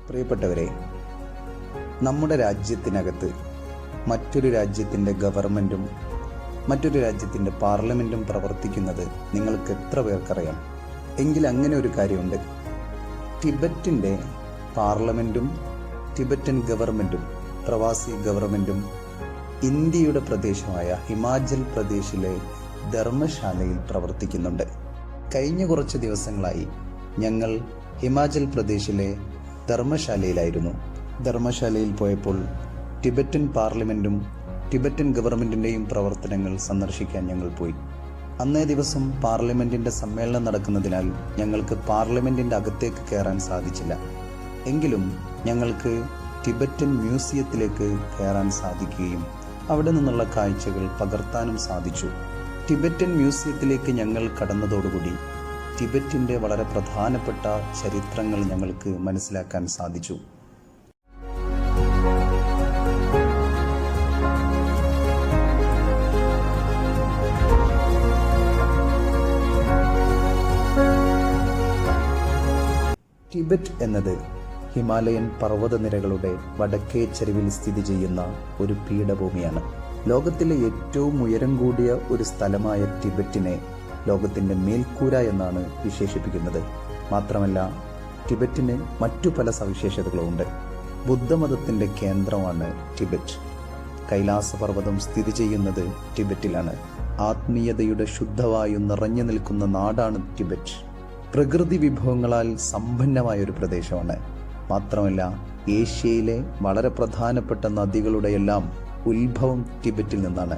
പ്രിയപ്പെട്ടവരെ, നമ്മുടെ രാജ്യത്തിനകത്ത് മറ്റൊരു രാജ്യത്തിൻ്റെ ഗവൺമെൻറ്റും മറ്റൊരു രാജ്യത്തിൻ്റെ പാർലമെൻറ്റും പ്രവർത്തിക്കുന്നത് നിങ്ങൾക്ക് എത്ര പേർക്കറിയാം? എങ്കിൽ അങ്ങനെ ഒരു കാര്യമുണ്ട്. ടിബറ്റിൻ്റെ പാർലമെൻറ്റും ടിബറ്റൻ ഗവൺമെൻറ്റും പ്രവാസി ഗവൺമെൻറ്റും ഇന്ത്യയുടെ പ്രദേശമായ ഹിമാചൽ പ്രദേശിലെ ധർമ്മശാലയിൽ പ്രവർത്തിക്കുന്നുണ്ട്. കഴിഞ്ഞ കുറച്ച് ദിവസങ്ങളായി ഞങ്ങൾ ഹിമാചൽ പ്രദേശിലെ ധർമ്മശാലയിലായിരുന്നു. ധർമ്മശാലയിൽ പോയപ്പോൾ ടിബറ്റൻ പാർലമെൻറ്റും ടിബറ്റൻ ഗവൺമെൻറ്റിൻ്റെയും പ്രവർത്തനങ്ങൾ സന്ദർശിക്കാൻ ഞങ്ങൾ പോയി. അന്നേ ദിവസം പാർലമെൻറ്റിൻ്റെ സമ്മേളനം നടക്കുന്നതിനാൽ ഞങ്ങൾക്ക് പാർലമെൻറ്റിൻ്റെ അകത്തേക്ക് കയറാൻ സാധിച്ചില്ല. എങ്കിലും ഞങ്ങൾക്ക് ടിബറ്റൻ മ്യൂസിയത്തിലേക്ക് കയറാൻ സാധിക്കുകയും അവിടെ നിന്നുള്ള കാഴ്ചകൾ പകർത്താനും സാധിച്ചു. ടിബറ്റൻ മ്യൂസിയത്തിലേക്ക് ഞങ്ങൾ കടന്നതോടുകൂടി ടിബറ്റിൻ്റെ വളരെ പ്രധാനപ്പെട്ട ചരിത്രങ്ങൾ ഞങ്ങൾക്ക് മനസ്സിലാക്കാൻ സാധിച്ചു. ടിബറ്റ് എന്നത് ഹിമാലയൻ പർവ്വതനിരകളുടെ വടക്കേ ചരിവിൽ സ്ഥിതി ചെയ്യുന്ന ഒരു പീഠഭൂമിയാണ്. ലോകത്തിലെ ഏറ്റവും ഉയരം കൂടിയ ഒരു സ്ഥലമായ ടിബറ്റിനെ ലോകത്തിൻ്റെ മേൽക്കൂര എന്നാണ് വിശേഷിപ്പിക്കുന്നത്. മാത്രമല്ല, ടിബറ്റിന് മറ്റു പല സവിശേഷതകളുമുണ്ട്. ബുദ്ധമതത്തിൻ്റെ കേന്ദ്രമാണ് ടിബറ്റ്. കൈലാസപർവ്വതം സ്ഥിതി ചെയ്യുന്നത് ടിബറ്റിലാണ്. ആത്മീയതയുടെ ശുദ്ധവായു നിറഞ്ഞു നിൽക്കുന്ന നാടാണ് ടിബറ്റ്. പ്രകൃതി വിഭവങ്ങളാൽ സമ്പന്നമായൊരു പ്രദേശമാണ്. മാത്രമല്ല, ഏഷ്യയിലെ വളരെ പ്രധാനപ്പെട്ട നദികളുടെയെല്ലാം ഉത്ഭവം ടിബറ്റിൽ നിന്നാണ്.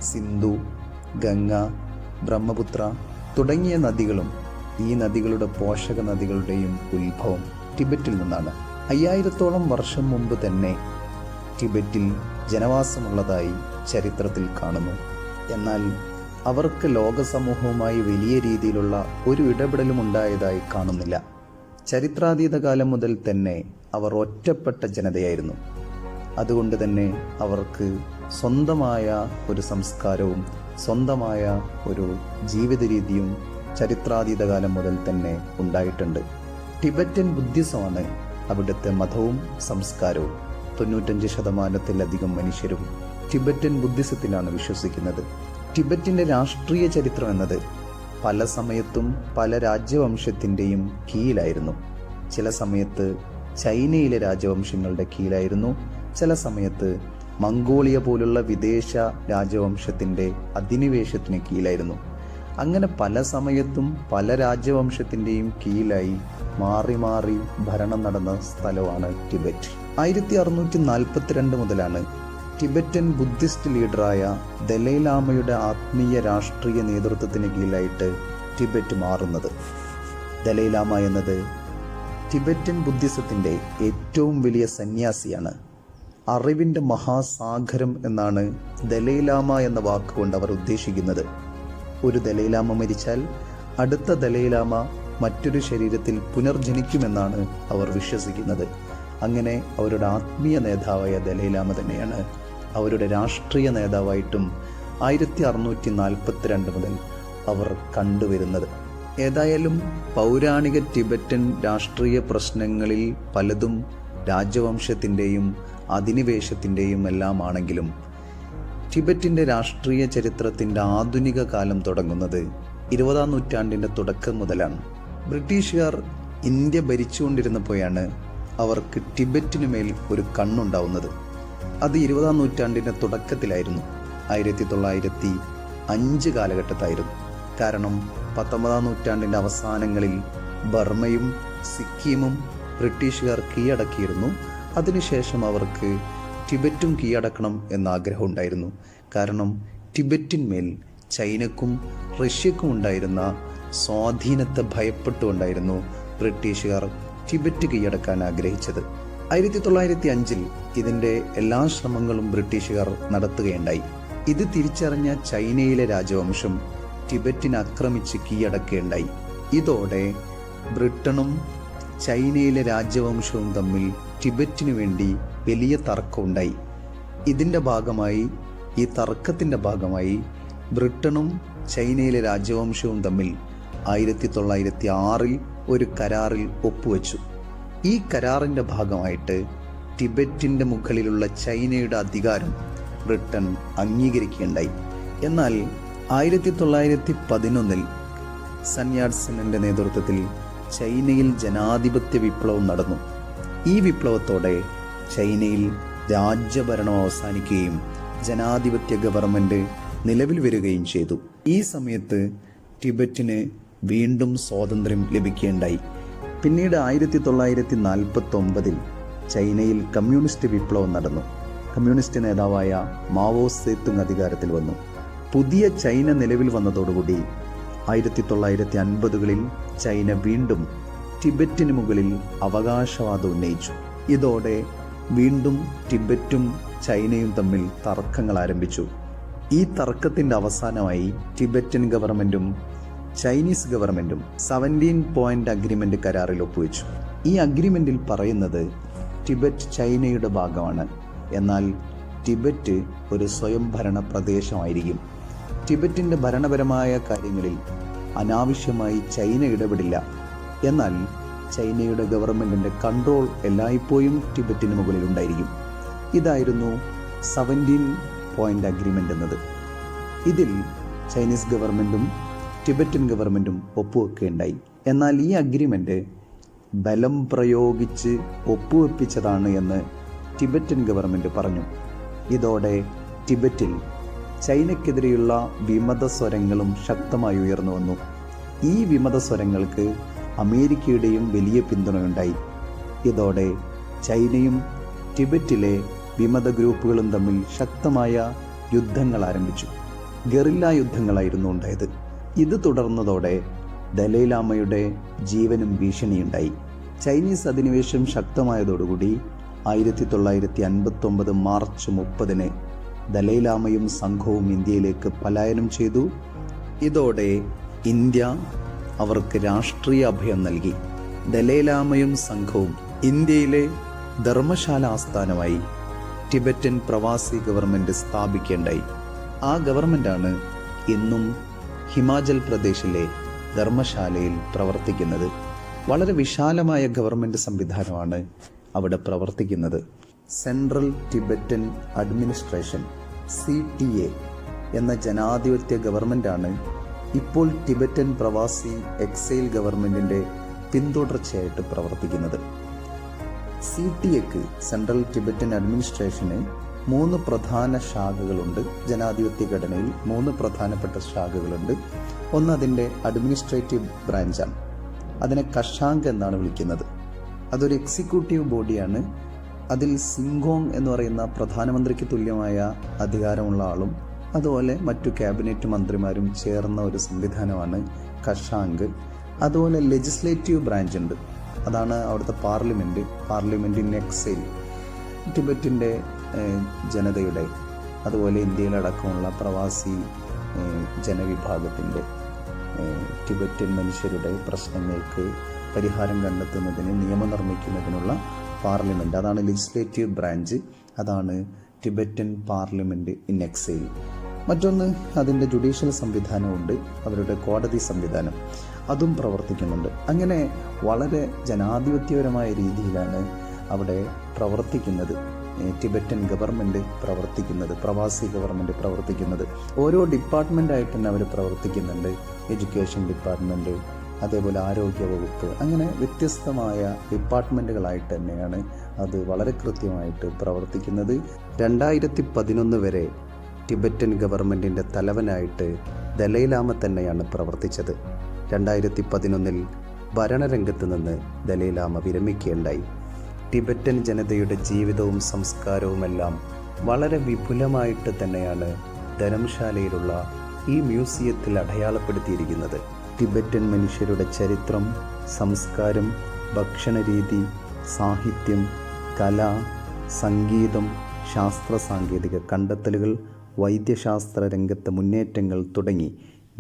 സിന്ധു, ഗംഗ, ബ്രഹ്മപുത്ര തുടങ്ങിയ നദികളും ഈ നദികളുടെ പോഷക നദികളുടെയും ഉത്ഭവം ടിബറ്റിൽ നിന്നാണ്. 5000-ഓളം വർഷം മുമ്പ് തന്നെ ടിബറ്റിൽ ജനവാസമുള്ളതായി ചരിത്രത്തിൽ കാണുന്നു. എന്നാൽ അവർക്ക് ലോകസമൂഹവുമായി വലിയ രീതിയിലുള്ള ഒരു ഇടപെടലും ഉണ്ടായതായി കാണുന്നില്ല. ചരിത്രാതീത കാലം മുതൽ തന്നെ അവർ ഒറ്റപ്പെട്ട ജനതയായിരുന്നു. അതുകൊണ്ട് തന്നെ അവർക്ക് സ്വന്തമായ ഒരു സംസ്കാരവും സ്വന്തമായ ഒരു ജീവിത രീതിയും ചരിത്രാതീത കാലം മുതൽ തന്നെ ഉണ്ടായിട്ടുണ്ട്. ടിബറ്റൻ ബുദ്ധിസമാണ് അവിടുത്തെ മതവും സംസ്കാരവും. 95% മനുഷ്യരും ടിബറ്റൻ ബുദ്ധിസത്തിലാണ് വിശ്വസിക്കുന്നത്. ടിബറ്റിൻ്റെ രാഷ്ട്രീയ ചരിത്രം എന്നത് പല സമയത്തും പല രാജവംശത്തിൻ്റെയും കീഴിലായിരുന്നു. ചില സമയത്ത് ചൈനയിലെ രാജവംശങ്ങളുടെ കീഴിലായിരുന്നു. ചില സമയത്ത് മംഗോളിയ പോലുള്ള വിദേശ രാജവംശത്തിൻ്റെ അധിനിവേശത്തിന് കീഴിലായിരുന്നു. അങ്ങനെ പല സമയത്തും പല രാജവംശത്തിൻ്റെയും കീഴിലായി മാറി മാറി ഭരണം നടന്ന സ്ഥലമാണ് ടിബറ്റ്. 1642 മുതലാണ് ടിബറ്റൻ ബുദ്ധിസ്റ്റ് ലീഡറായ ദലൈലാമയുടെ ആത്മീയ രാഷ്ട്രീയ നേതൃത്വത്തിന് കീഴിലായിട്ട് ടിബറ്റ് മാറുന്നത്. ദലൈലാമ എന്നത് ടിബറ്റൻ ബുദ്ധിസത്തിൻ്റെ ഏറ്റവും വലിയ സന്യാസിയാണ്. അറിവിൻ്റെ മഹാസാഗരം എന്നാണ് ദലൈലാമ എന്ന വാക്കുകൊണ്ട് അവർ ഉദ്ദേശിക്കുന്നത്. ഒരു ദലൈലാമ മരിച്ചാൽ അടുത്ത ദലൈലാമ മറ്റൊരു ശരീരത്തിൽ പുനർജനിക്കുമെന്നാണ് അവർ വിശ്വസിക്കുന്നത്. അങ്ങനെ അവരുടെ ആത്മീയ നേതാവായ ദലൈലാമ തന്നെയാണ് അവരുടെ രാഷ്ട്രീയ നേതാവായിട്ടും 1642 മുതൽ അവർ കണ്ടുവരുന്നത്. ഏതായാലും പൗരാണിക ടിബറ്റൻ രാഷ്ട്രീയ പ്രശ്നങ്ങളിൽ പലതും രാജവംശത്തിൻ്റെയും അധിനിവേശത്തിൻ്റെയും എല്ലാം ആണെങ്കിലും ടിബറ്റിൻ്റെ രാഷ്ട്രീയ ചരിത്രത്തിൻ്റെ ആധുനിക കാലം തുടങ്ങുന്നത് 20-ാം നൂറ്റാണ്ടിൻ്റെ തുടക്കം മുതലാണ്. ബ്രിട്ടീഷുകാർ ഇന്ത്യ ഭരിച്ചുകൊണ്ടിരുന്നപ്പോഴാണ് അവർക്ക് ടിബറ്റിനു മേൽ ഒരു കണ്ണുണ്ടാവുന്നത്. അത് 20-ാം നൂറ്റാണ്ടിൻ്റെ തുടക്കത്തിലായിരുന്നു. 1905 കാലഘട്ടത്തായിരുന്നു. കാരണം 19-ാം നൂറ്റാണ്ടിൻ്റെ അവസാനങ്ങളിൽ ബർമ്മയും സിക്കിമും ബ്രിട്ടീഷുകാർ കീഴടക്കിയിരുന്നു. അതിനുശേഷം അവർക്ക് ടിബറ്റും കീഴടക്കണം എന്ന ആഗ്രഹം ഉണ്ടായിരുന്നു. കാരണം ടിബറ്റിന്മേൽ ചൈനക്കും റഷ്യക്കും ഉണ്ടായിരുന്ന സ്വാധീനത്തെ ഭയപ്പെട്ടുകൊണ്ടായിരുന്നു ബ്രിട്ടീഷുകാർ ടിബറ്റ് കീഴടക്കാൻ ആഗ്രഹിച്ചത്. 1905 ഇതിൻ്റെ എല്ലാ ശ്രമങ്ങളും ബ്രിട്ടീഷുകാർ നടത്തുകയുണ്ടായി. ഇത് തിരിച്ചറിഞ്ഞ ചൈനയിലെ രാജവംശം ടിബറ്റിനെ ആക്രമിച്ച് കീഴടക്കുകയുണ്ടായി. ഇതോടെ ബ്രിട്ടനും ചൈനയിലെ രാജവംശവും തമ്മിൽ ടിബറ്റിനു വേണ്ടി വലിയ തർക്കമുണ്ടായി. ഈ തർക്കത്തിൻ്റെ ഭാഗമായി ബ്രിട്ടനും ചൈനയിലെ രാജവംശവും തമ്മിൽ 1906 ഒരു കരാറിൽ ഒപ്പുവെച്ചു. ഈ കരാറിൻ്റെ ഭാഗമായിട്ട് ടിബറ്റിൻ്റെ മുകളിലുള്ള ചൈനയുടെ അധികാരം ബ്രിട്ടൻ അംഗീകരിക്കുകയുണ്ടായി. എന്നാൽ 1911 സൻ യാട്സന്റെ നേതൃത്വത്തിൽ ചൈനയിൽ ജനാധിപത്യ വിപ്ലവം നടന്നു. ഈ വിപ്ലവത്തോടെ ചൈനയിൽ രാജ്യഭരണം അവസാനിക്കുകയും ജനാധിപത്യ ഗവൺമെൻറ് നിലവിൽ വരികയും ചെയ്തു. ഈ സമയത്ത് ടിബറ്റിന് വീണ്ടും സ്വാതന്ത്ര്യം ലഭിക്കുകയുണ്ടായി. പിന്നീട് 1949 ചൈനയിൽ കമ്മ്യൂണിസ്റ്റ് വിപ്ലവം നടന്നു. കമ്മ്യൂണിസ്റ്റ് നേതാവായ മാവോ സേതുങ് അധികാരത്തിൽ വന്നു. പുതിയ ചൈന നിലവിൽ വന്നതോടുകൂടി 1950കളിൽ ചൈന വീണ്ടും ടിബറ്റിന് മുകളിൽ അവകാശവാദം ഉന്നയിച്ചു. ഇതോടെ വീണ്ടും ടിബറ്റും ചൈനയും തമ്മിൽ തർക്കങ്ങൾ ആരംഭിച്ചു. ഈ തർക്കത്തിൻ്റെ അവസാനമായി ടിബറ്റൻ ഗവൺമെൻറ്റും ചൈനീസ് ഗവൺമെൻറ്റും 17 പോയിന്റ് അഗ്രിമെൻ്റ് കരാറിൽ ഒപ്പുവെച്ചു. ഈ അഗ്രിമെൻറ്റിൽ പറയുന്നത് ടിബറ്റ് ചൈനയുടെ ഭാഗമാണ്. എന്നാൽ ടിബറ്റ് ഒരു സ്വയംഭരണ പ്രദേശമായിരിക്കും. ടിബറ്റിൻ്റെ ഭരണപരമായ കാര്യങ്ങളിൽ അനാവശ്യമായി ചൈന ഇടപെടില്ല. എന്നാൽ ചൈനയുടെ ഗവൺമെൻറ്റിൻ്റെ കൺട്രോൾ എല്ലായ്പ്പോഴും ടിബറ്റിന് മുകളിൽ ഉണ്ടായിരിക്കും. ഇതായിരുന്നു 17 പോയിന്റ് അഗ്രിമെൻ്റ് എന്നത്. ഇതിൽ ചൈനീസ് ഗവൺമെൻറ്റും ടിബറ്റൻ ഗവൺമെൻറ്റും ഒപ്പുവെക്കുകയുണ്ടായി. എന്നാൽ ഈ അഗ്രിമെൻ്റ് ബലം പ്രയോഗിച്ച് ഒപ്പുവെപ്പിച്ചതാണ് എന്ന് ടിബറ്റൻ ഗവൺമെൻറ് പറഞ്ഞു. ഇതോടെ ടിബറ്റിൽ ചൈനയ്ക്കെതിരെയുള്ള വിമത സ്വരങ്ങളും ശക്തമായി ഉയർന്നു വന്നു. ഈ വിമത സ്വരങ്ങൾക്ക് അമേരിക്കയുടെയും വലിയ പിന്തുണയുണ്ടായി. ഇതോടെ ചൈനയും ടിബറ്റിലെ വിമത ഗ്രൂപ്പുകളും തമ്മിൽ ശക്തമായ യുദ്ധങ്ങൾ ആരംഭിച്ചു. ഗറില്ല യുദ്ധങ്ങളായിരുന്നു ഉണ്ടായത്. ഇത് തുടർന്നതോടെ ദലൈലാമയുടെ ജീവനും ഭീഷണിയുണ്ടായി. ചൈനീസ് അധിനിവേശം ശക്തമായതോടുകൂടി 1959 മാർച്ച് 30 ദലൈലാമയും സംഘവും ഇന്ത്യയിലേക്ക് പലായനം ചെയ്തു. ഇതോടെ ഇന്ത്യ അവർക്ക് രാഷ്ട്രീയ അഭയം നൽകി. ദലൈലാമയും സംഘവും ഇന്ത്യയിലെ ധർമ്മശാല ആസ്ഥാനമായി ടിബറ്റൻ പ്രവാസി ഗവൺമെൻറ് സ്ഥാപിക്കേണ്ടായി. ആ ഗവൺമെൻറ്റാണ് ഇന്നും ഹിമാചൽ പ്രദേശിലെ ധർമ്മശാലയിൽ പ്രവർത്തിക്കുന്നത്. വളരെ വിശാലമായ ഗവൺമെൻറ് സംവിധാനമാണ് അവിടെ പ്രവർത്തിക്കുന്നത്. സെൻട്രൽ ടിബറ്റൻ അഡ്മിനിസ്ട്രേഷൻ CTA എന്ന ജനാധിപത്യ ഗവൺമെൻറ്റാണ് ഇപ്പോൾ ടിബറ്റൻ പ്രവാസി എക്സൈൽ ഗവൺമെൻറ്റിൻ്റെ പിന്തുടർച്ചയായിട്ട് പ്രവർത്തിക്കുന്നത്. CTAക്ക് സെൻട്രൽ ടിബറ്റൻ അഡ്മിനിസ്ട്രേഷന് 3 പ്രധാന ശാഖകളുണ്ട്. ജനാധിപത്യ ഘടനയിൽ 3 പ്രധാനപ്പെട്ട ശാഖകളുണ്ട്. ഒന്ന് അതിൻ്റെ അഡ്മിനിസ്ട്രേറ്റീവ് ബ്രാഞ്ചാണ്. അതിനെ കഷാങ്ക് എന്നാണ് വിളിക്കുന്നത്. അതൊരു എക്സിക്യൂട്ടീവ് ബോഡിയാണ്. അതിൽ സിംഗോങ് എന്ന് പറയുന്ന പ്രധാനമന്ത്രിക്ക് തുല്യമായ അധികാരമുള്ള ആളും അതുപോലെ മറ്റു ക്യാബിനറ്റ് മന്ത്രിമാരും ചേർന്ന ഒരു സംവിധാനമാണ് കഷാങ്ക്. അതുപോലെ ലെജിസ്ലേറ്റീവ് ബ്രാഞ്ച് ഉണ്ട്. അതാണ് അവിടുത്തെ പാർലമെൻറ്റ് ഇൻ എക്സൈൽ. ടിബറ്റിൻ്റെ ജനതയുടെ അതുപോലെ ഇന്ത്യയിലടക്കമുള്ള പ്രവാസി ജനവിഭാഗത്തിൻ്റെ ടിബറ്റൻ മനുഷ്യരുടെ പ്രശ്നങ്ങൾക്ക് പരിഹാരം കണ്ടെത്തുന്നതിന് നിയമം നിർമ്മിക്കുന്നതിനുള്ള പാർലമെൻറ്റ്, അതാണ് ലെജിസ്ലേറ്റീവ് ബ്രാഞ്ച്. അതാണ് ടിബറ്റൻ പാർലമെൻറ്റ് ഇൻ എക്സൈൽ. മറ്റൊന്ന് അതിൻ്റെ ജുഡീഷ്യൽ സംവിധാനമുണ്ട്. അവരുടെ കോടതി സംവിധാനം അതും പ്രവർത്തിക്കുന്നുണ്ട്. അങ്ങനെ വളരെ ജനാധിപത്യപരമായ രീതിയിലാണ് അവിടെ പ്രവർത്തിക്കുന്നത്. ടിബറ്റൻ ഗവൺമെൻറ് പ്രവർത്തിക്കുന്നത്, പ്രവാസി ഗവൺമെൻറ് പ്രവർത്തിക്കുന്നത്. ഓരോ ഡിപ്പാർട്ട്മെൻറ്റായിട്ട് തന്നെ അവർ പ്രവർത്തിക്കുന്നുണ്ട്. എഡ്യൂക്കേഷൻ ഡിപ്പാർട്ട്മെൻറ്റ്, അതേപോലെ ആരോഗ്യ വകുപ്പ്, അങ്ങനെ വ്യത്യസ്തമായ ഡിപ്പാർട്ട്മെൻറ്റുകളായിട്ട് തന്നെയാണ് അത് വളരെ കൃത്യമായിട്ട് പ്രവർത്തിക്കുന്നത്. 2011 വരെ ടിബറ്റൻ ഗവൺമെൻറ്റിൻ്റെ തലവനായിട്ട് ദലൈലാമ തന്നെയാണ് പ്രവർത്തിച്ചത്. 2011 ഭരണരംഗത്ത് നിന്ന് ദലൈലാമ വിരമിക്കുകയുണ്ടായി. ടിബറ്റൻ ജനതയുടെ ജീവിതവും സംസ്കാരവുമെല്ലാം വളരെ വിപുലമായിട്ട് തന്നെയാണ് ധർമ്മശാലയിലുള്ള ഈ മ്യൂസിയത്തിൽ അടയാളപ്പെടുത്തിയിരിക്കുന്നത്. ടിബറ്റൻ മനുഷ്യരുടെ ചരിത്രം, സംസ്കാരം, ഭക്ഷണരീതി, സാഹിത്യം, കല, സംഗീതം, ശാസ്ത്ര സാങ്കേതിക കണ്ടെത്തലുകൾ, വൈദ്യശാസ്ത്ര രംഗത്തെ മുന്നേറ്റങ്ങൾ തുടങ്ങി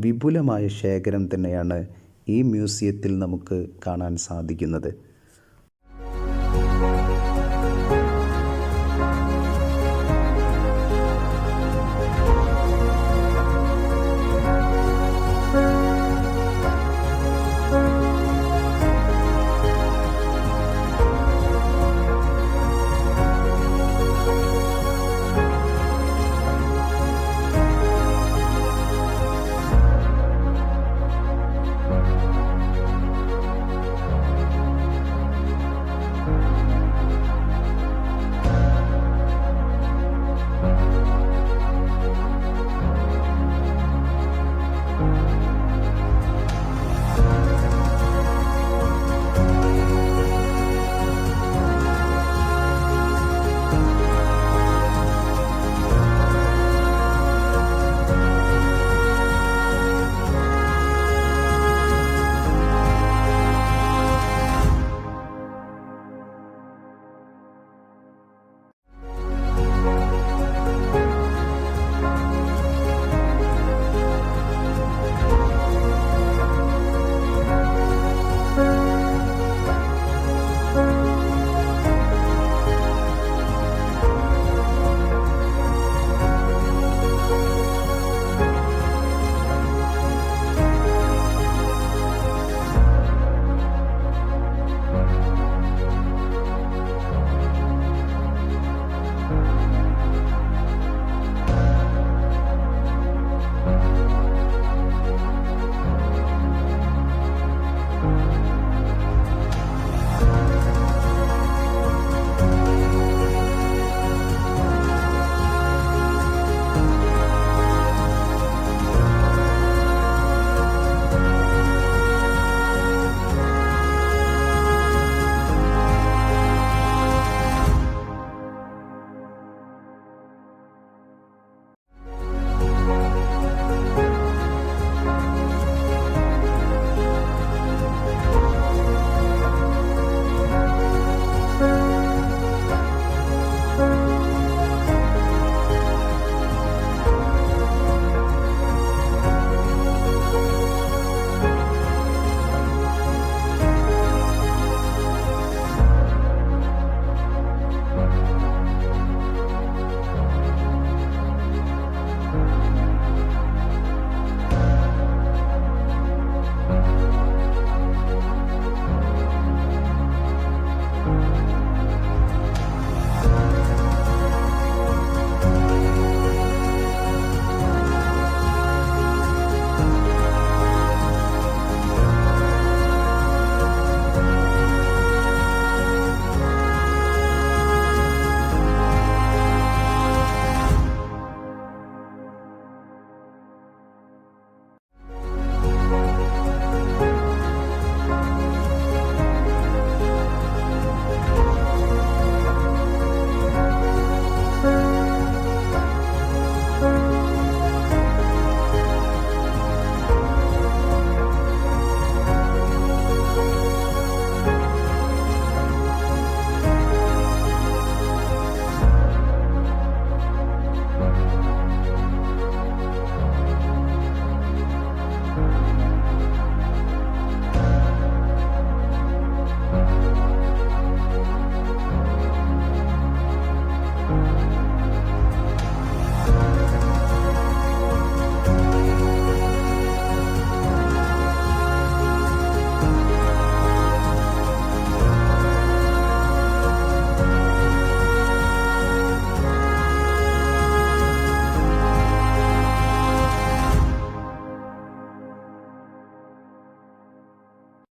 വിപുലമായ ശേഖരം തന്നെയാണ് ഈ മ്യൂസിയത്തിൽ നമുക്ക് കാണാൻ സാധിക്കുന്നത്.